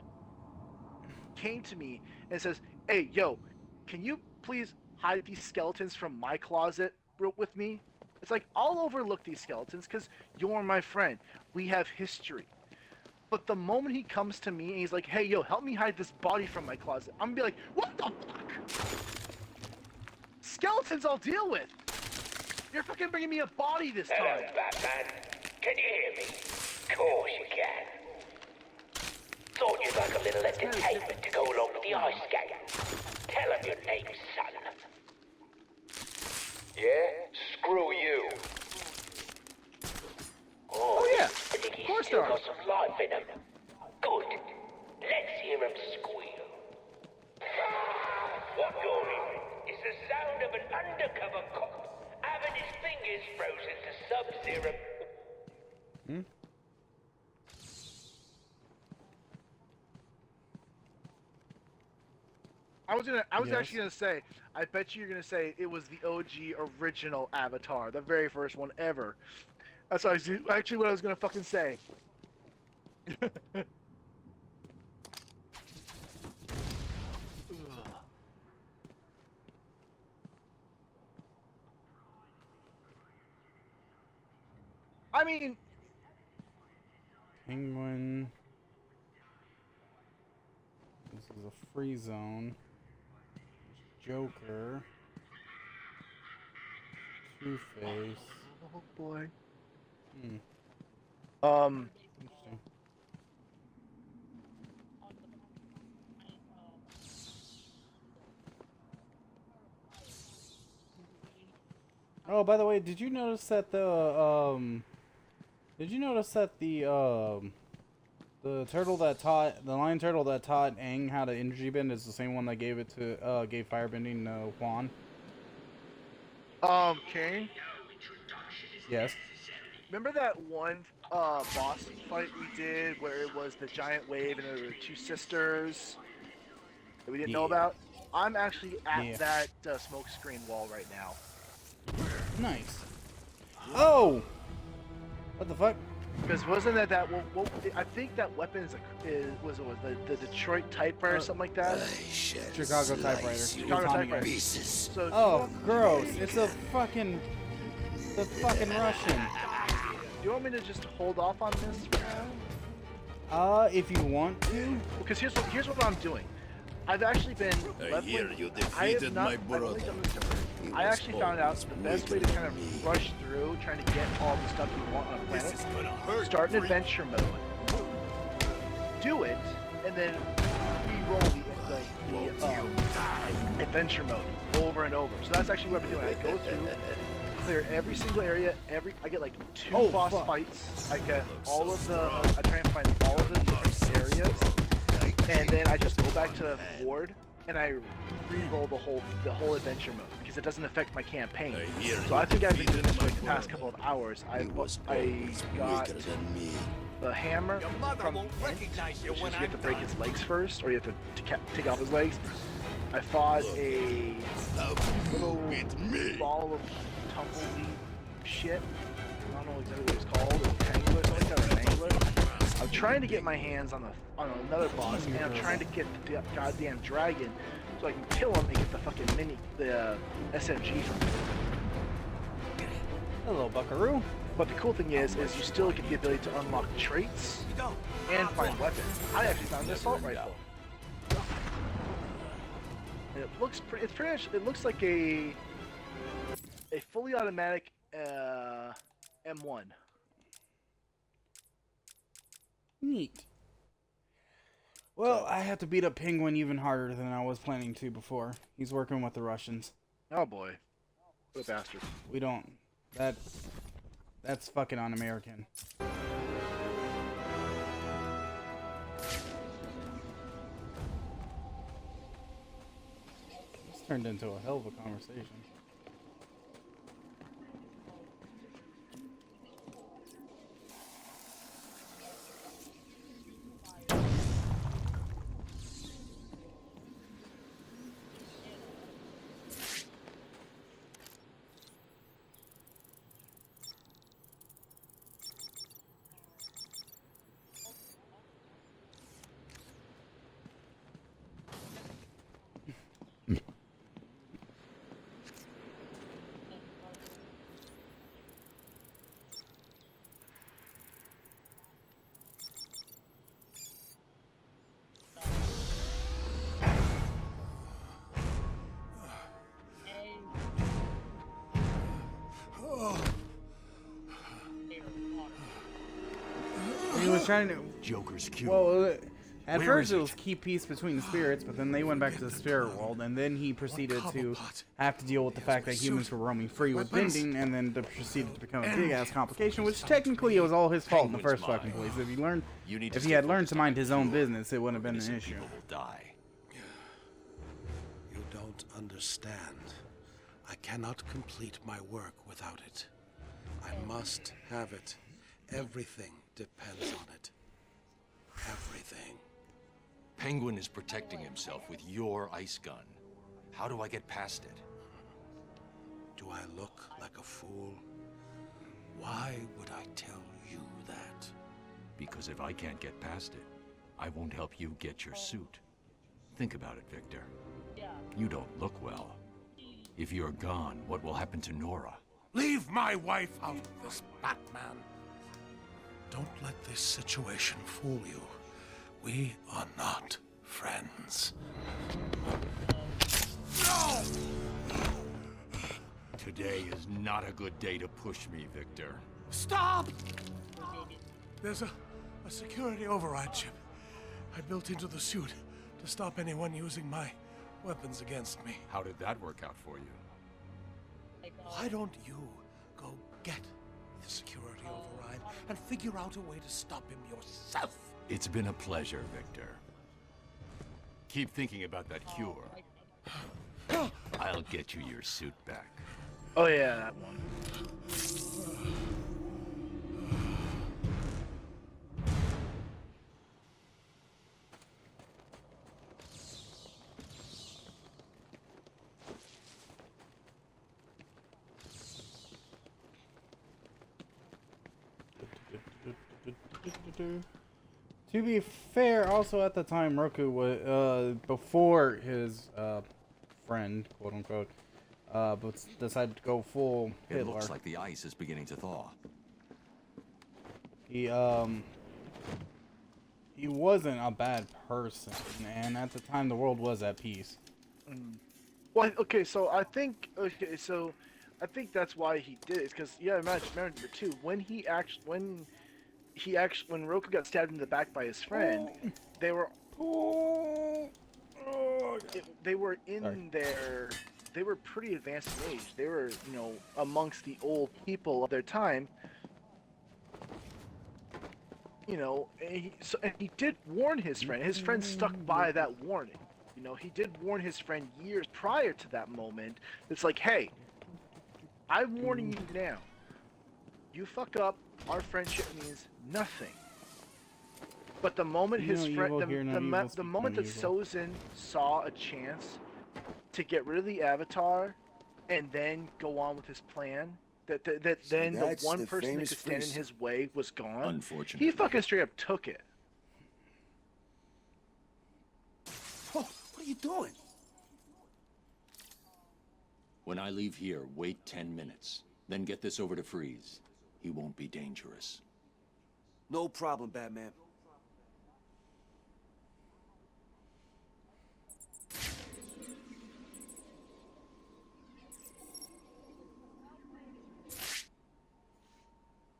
came to me and says, hey, yo, can you please hide these skeletons from my closet with me? It's like, I'll overlook these skeletons because you're my friend. We have history. But the moment he comes to me and he's like, hey, yo, help me hide this body from my closet, I'm gonna be like, what the fuck? Skeletons I'll deal with. You're fucking bringing me a body this time. Hello, Batman. Can you hear me? Of course you can. Thought you'd like a little entertainment to go along with the ice game. Tell him your name, son. Yeah? Screw you. Oh yeah, I think he's of course still there are. got some life in him. Good. Let's hear him squeal. What you're hearing is the sound of an undercover cop having his fingers frozen to Sub-Zero. Hmm? I was Yes. actually gonna say, I bet you're gonna say it was the OG original Avatar, the very first one ever. That's actually what I was gonna fucking say. I mean, Penguin. This is a free zone. Joker. Two-Face. oh boy. Hmm. Interesting. Oh, by the way, did you notice that the turtle that taught the lion turtle that taught Aang how to energy bend is the same one that gave firebending to Juan? Kane? Yes. Remember that one boss fight we did where it was the giant wave and there were two sisters that we didn't know about? I'm actually at that smoke screen wall right now. Nice. Oh! What the fuck? Because wasn't that well, I think that weapon was the Detroit typewriter or something like that? Chicago typewriter. Chicago typewriter. So, Oh, gross! It's the fucking Russian. Do you want me to just hold off on this for now? If you want to. Because here's what I'm doing. I've actually been leveling. I have not. I've only done this different. I actually found out the best way to kind of rush through, trying to get all the stuff you want on a planet. Start an adventure mode. Do it, and then re-roll the adventure mode over and over. So that's actually what I'm doing. I go through, clear every single area. I get like 2 boss fights. I get all of the. I try and find all of the different areas. And then I just go back to the board and I re-roll the whole adventure mode because it doesn't affect my campaign. So I think I've been doing this for like the past couple of hours. I got the hammer from Ent, which is you have to break his legs first, or you have to take off his legs. I fought a little ball of tumbleweed shit. I don't know exactly what it's called. A tangler or something like that, or an angler. I'm trying to get my hands on another boss, and I'm trying to get the goddamn dragon so I can kill him and get the fucking SMG from him. Hello, Buckaroo. But the cool thing is you still get the ability to unlock traits and find weapons. I actually found an assault rifle. And it looks it's pretty much, it looks like a fully automatic M1. Neat. Well, I have to beat up Penguin even harder than I was planning to before. He's working with the Russians. Oh boy. What a bastard. We don't. That's fucking un-American. This turned into a hell of a conversation. He was trying to. Joker's cute. Well, at first it was keep peace between the spirits, but then they went back to the spirit world, and then he proceeded to have to deal with the fact that humans were roaming free with bending, and then proceeded to become a big ass complication, which technically it was all his fault in the first fucking place. If he had learned to mind his own business, it wouldn't have been an issue. You don't understand. I cannot complete my work without it. I must have it. Everything depends on it. Everything. Penguin is protecting himself with your ice gun. How do I get past it? Do I look like a fool? Why would I tell you that? Because if I can't get past it, I won't help you get your suit. Think about it, Victor. You don't look well. If you're gone, what will happen to Nora? Leave my wife out of this, Batman. Don't let this situation fool you. We are not friends. No! Today is not a good day to push me, Victor. Stop! There's a security override chip I built into the suit to stop anyone using my weapons against me. How did that work out for you? Why don't you go get the security override and figure out a way to stop him yourself? It's been a pleasure, Victor. Keep thinking about that cure. I'll get you your suit back. Oh yeah, that one. To be fair, also at the time, Roku was before his friend, quote unquote, but decided to go full It Hitler. looks like the ice is beginning to thaw. He wasn't a bad person, and at the time the world was at peace. Well, okay, so I think that's why he did it. Because yeah, remember too when Roku got stabbed in the back by his friend, they were in their. They were pretty advanced in age. They were, amongst the old people of their time. And he did warn his friend. His friend stuck by that warning. He did warn his friend years prior to that moment. It's like, hey, I'm warning you now. You fuck up, our friendship means nothing. But the moment his friend, the moment that Sozin saw a chance to get rid of the Avatar, and then go on with his plan, that then the one person that could stand in his way was gone. Unfortunately, he fucking straight up took it. Oh, what are you doing? when I leave here, wait 10 minutes. Then get this over to Freeze. He won't be dangerous. No problem, Batman.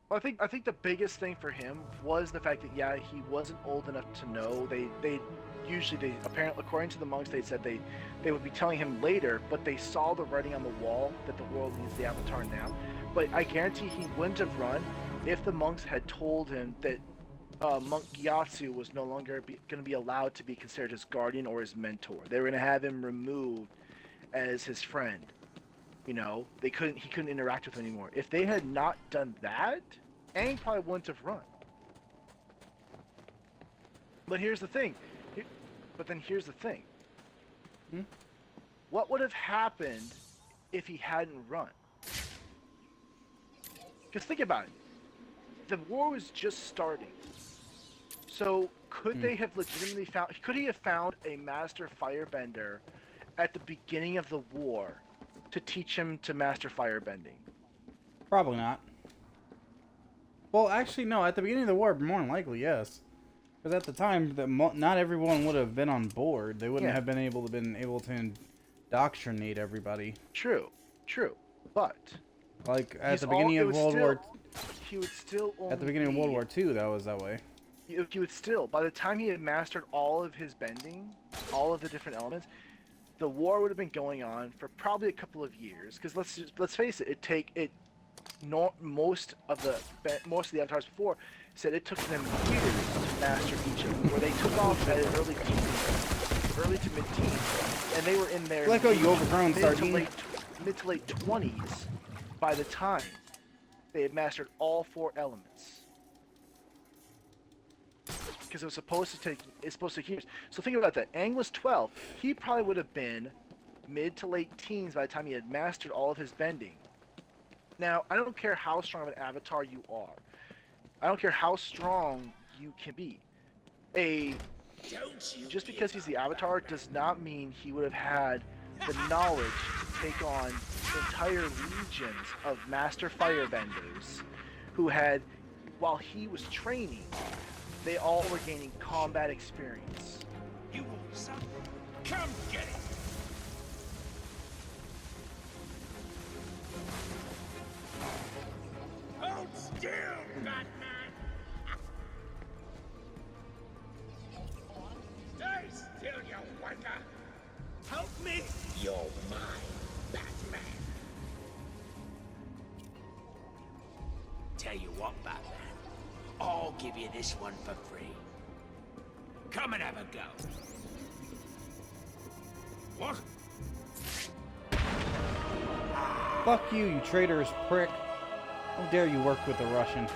Well, I think the biggest thing for him was the fact that he wasn't old enough to know. They usually apparently, according to the monks, they said they would be telling him later, but they saw the writing on the wall that the world needs the Avatar now. But I guarantee he wouldn't have run if the monks had told him that Monk Gyatso was no longer going to be allowed to be considered his guardian or his mentor. They were going to have him removed as his friend. You know, he couldn't interact with him anymore. If they had not done that, Aang probably wouldn't have run. But here's the thing. Here's the thing. What would have happened if he hadn't run? Because think about it. The war was just starting. So could they have legitimately could he have found a master firebender at the beginning of the war to teach him to master firebending? Probably not. Well, actually, no. At the beginning of the war, more than likely, yes. Because at the time, not everyone would have been on board. They wouldn't have been able to indoctrinate everybody. True, but like at the beginning of World War, he would still only at the beginning of World War II, that was that way. He would still, by the time he had mastered all of his bending, all of the different elements, the war would have been going on for probably a couple of years. Because let's face it, most of the avatars before said it took them years to master each of them. Where they took off at early to mid-teens, and they were in their Like how you overgrown sardine. Mid to late 20s by the time they had mastered all 4 elements. because it was supposed to take years. So think about that. Aang was 12. He probably would have been mid to late teens by the time he had mastered all of his bending. Now, I don't care how strong of an avatar you are. I don't care how strong you can be. Just because he's the avatar does not mean he would have had the knowledge to take on entire legions of master firebenders who had, while he was training, they all were gaining combat experience. You want some? Come get it! Hold still, Batman! Stay still, you wanker! Help me! You're mine, Batman. Tell you what, Batman. I'll give you this one for free. Come and have a go. What? Fuck you, you traitorous prick. How dare you work with a Russian?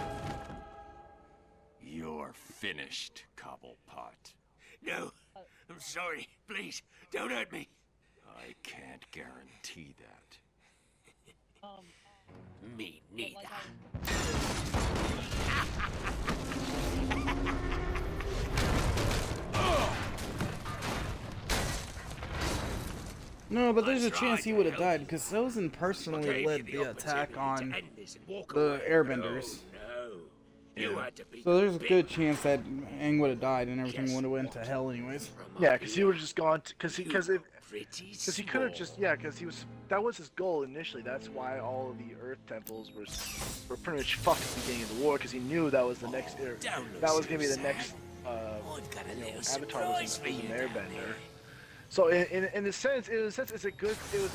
You're finished, Cobblepot. No, I'm sorry. Please, don't hurt me. I can't guarantee that. Me neither. No, but there's a chance he would have died because Sozin personally led the attack on the Airbenders. So there's a good chance that Aang would have died and everything would have went to hell anyways. Yeah, because he would have just gone because he could have just that was his goal initially. That's why all of the Earth temples were pretty much fucked at the beginning of the war, because he knew that was the next that was gonna be the next Avatar was an Airbender. So in a sense, it's a good thing.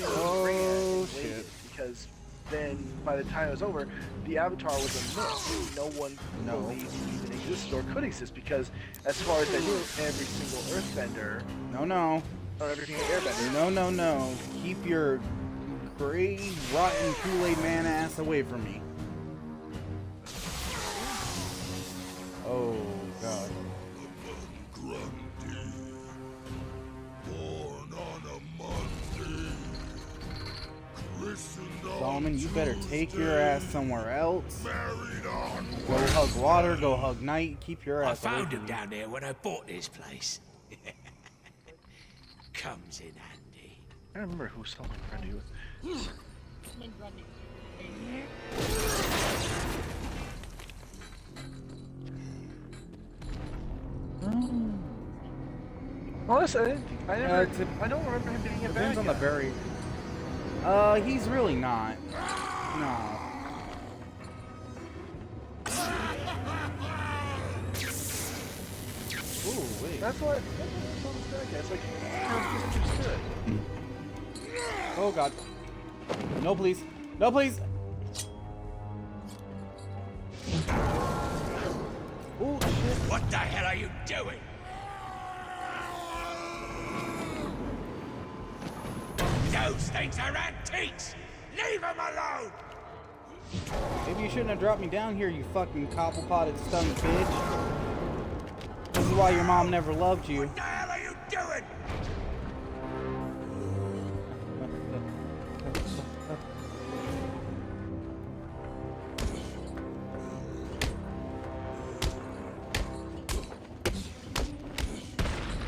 Oh shit! Because then by the time it was over, the Avatar was a myth. No one believed he even existed or could exist, because as far as I knew, every single Earthbender. No. Or every single Airbender. No. Keep your gray, rotten Kool-Aid man ass away from me. Oh god. Solomon, you better take your ass somewhere else. Go hug water, go hug night, keep your ass away I found from him me. down there when I bought this place. Comes in handy. I don't remember who Solomon friendly with. Honestly, I don't remember him being a bad Depends on the guy. berry. He's really not. No. Ooh, wait. That's what Solomon's bad guy. It's like, he's understood. Oh god. No please. No please! Oh shit. What the hell are you doing? Those things are antiques! Leave them alone! Maybe you shouldn't have dropped me down here, you fucking copple-potted stung bitch. This is why your mom never loved you. What the hell are you doing?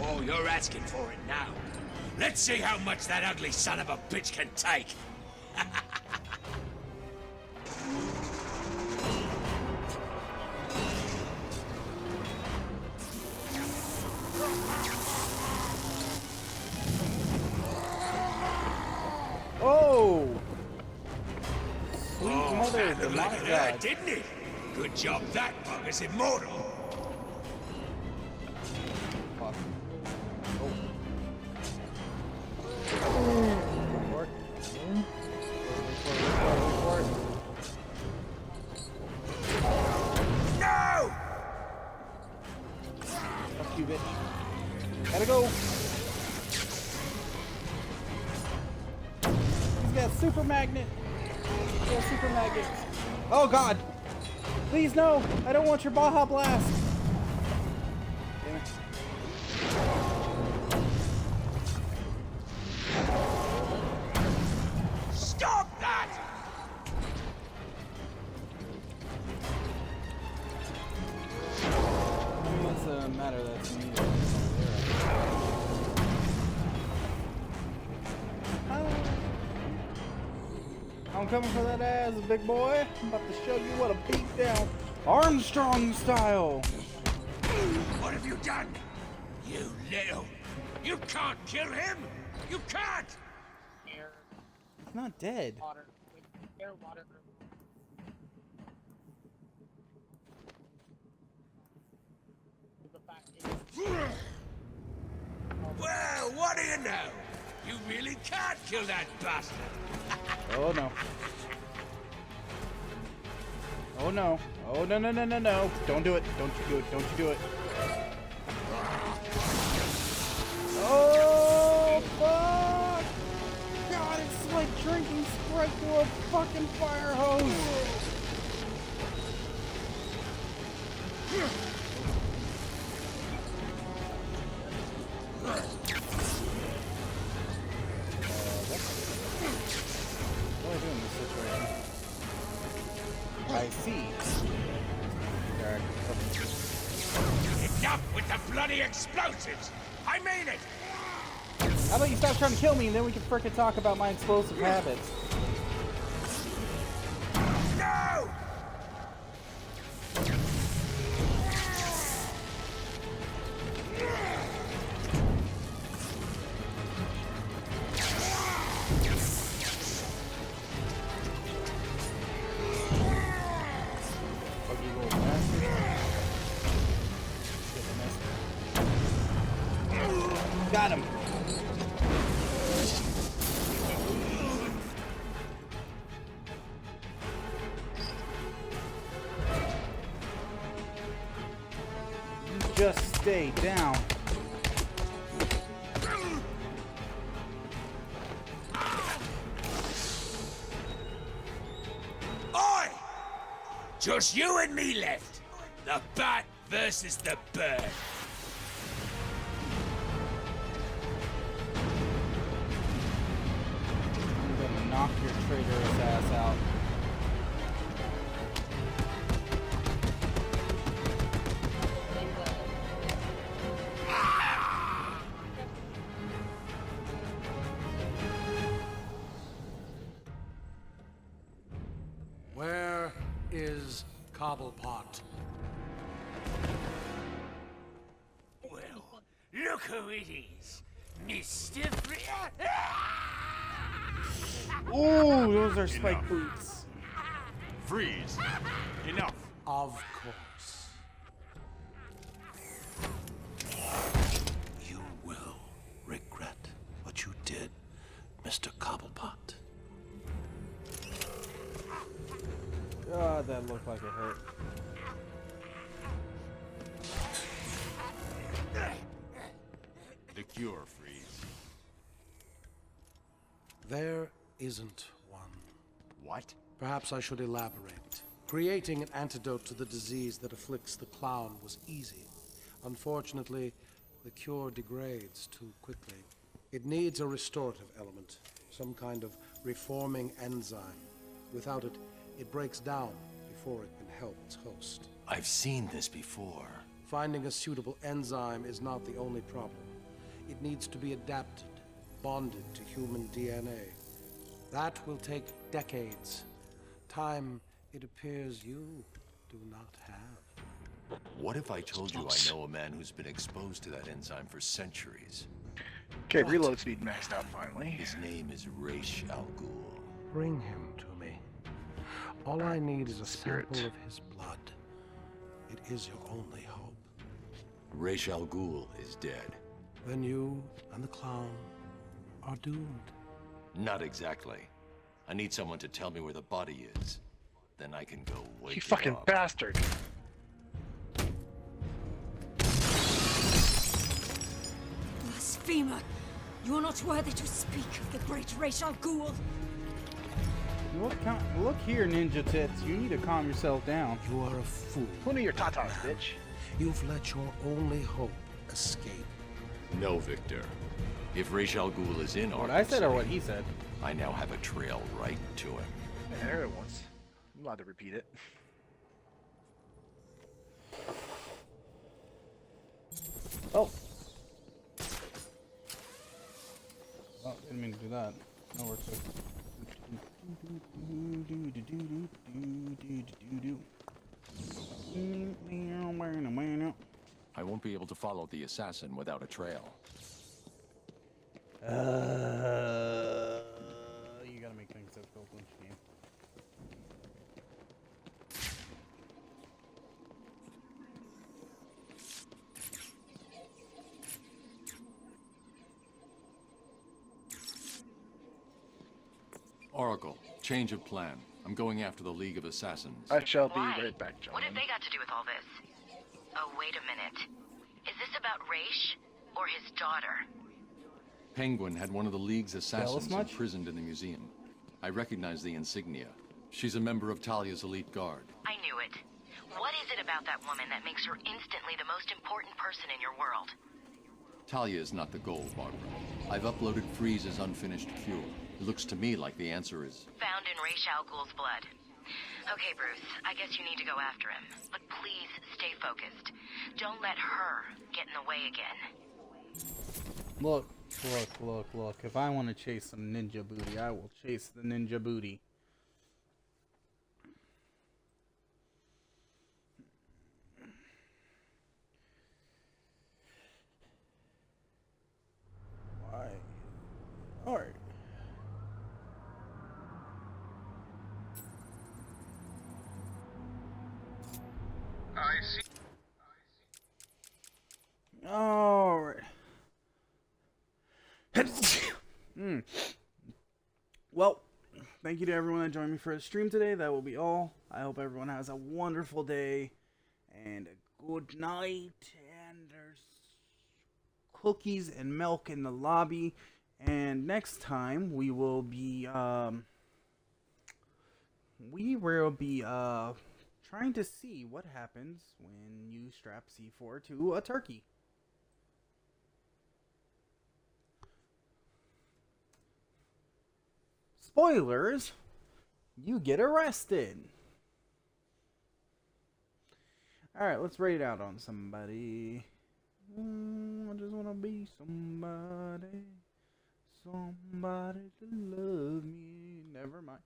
Oh, you're asking for it now. Let's see how much that ugly son of a bitch can take. Oh! Sweet Oh, mother that of the looked like demonic it hurt, god. didn't it? Good job that bug is immortal. Fuck. No! Fuck you, bitch. Gotta go. He's got super magnet. He's got super magnet. Oh god. Please no. I don't want your Baja Blast. matter. That's me. I'm coming for that ass, big boy. I'm about to show you what a beat down Armstrong style. What have you done? You little... You can't kill him! You can't! He's not dead. Well, what do you know? You really can't kill that bastard! Oh no. Oh no. Oh no no no no no. Don't do it. Don't you do it. Don't you do it. Oh fuck! God, it's like drinking Sprite through a fucking fire hose. What do I do in this situation? I see. Alright. Enough with the bloody explosives! I mean it! How about you stop trying to kill me and then we can frickin' talk about my explosive habits. No! Got him. Just stay down. Oi! Just you and me left. The bat versus the bird. I'm gonna knock your traitorous ass out. Where is Cobblepot? Well, look who it is. Mr. Ooh, those are spike boots. Freeze! Enough! Of course. You will regret what you did, Mr. Cobblepot. God, that looked like it hurt. The cure, Freeze. There isn't one. What? Perhaps I should elaborate. Creating an antidote to the disease that afflicts the clown was easy. Unfortunately, the cure degrades too quickly. It needs a restorative element, some kind of reforming enzyme. Without it, it breaks down before it can help its host. I've seen this before. Finding a suitable enzyme is not the only problem. It needs to be adapted, bonded to human DNA. That will take decades. Time, it appears, you do not have. What if I told you I know a man who's been exposed to that enzyme for centuries? Okay, reload speed maxed out finally. His name is Ra's al Ghul. Bring him to me. All I need is a sample of his blood. It is your only hope. Ra's al Ghul is dead. Then you and the clown are doomed. Not exactly. I need someone to tell me where the body is. Then I can go wake You it fucking up. bastard. Blasphemer! You are not worthy to speak of the great Ra's al Ghul. Look here, Ninja Tits. You need to calm yourself down. You are a fool. Who knew your tatas, bitch? You've let your only hope escape. No, Victor. If Ra's al Ghul is in What Arkham I said or City, what he said? I now have a trail right to him. I heard it once. I'm allowed to repeat it. Oh! Oh, didn't mean to do that. No, we're so. I won't be able to follow the assassin without a trail. You gotta make things difficult, don't you? Oracle, change of plan. I'm going after the League of Assassins. I shall be Why? right back, John. What have they got to do with all this? Oh, wait a minute. Is this about Raish or his daughter? Penguin had one of the League's assassins much? imprisoned in the museum. I recognize the insignia. She's a member of Talia's elite guard. I knew it. What is it about that woman that makes her instantly the most important person in your world? Talia is not the goal, Barbara. I've uploaded Freeze's unfinished cure. It looks to me like the answer is... Found in Raish Al Ghul's blood. Okay, Bruce, I guess you need to go after him. But please, stay focused. Don't let her get in the way again. Look. If I want to chase some ninja booty, I will chase the ninja booty. Why? Alright. I see. Alright. Well, thank you to everyone that joined me for the stream today. That will be all. I hope everyone has a wonderful day and a good night. And there's cookies and milk in the lobby. And next time we will be trying to see what happens when you strap C4 to a turkey. Spoilers, you get arrested. Alright, let's rate it out on somebody. I just want to be somebody. Somebody to love me. Never mind.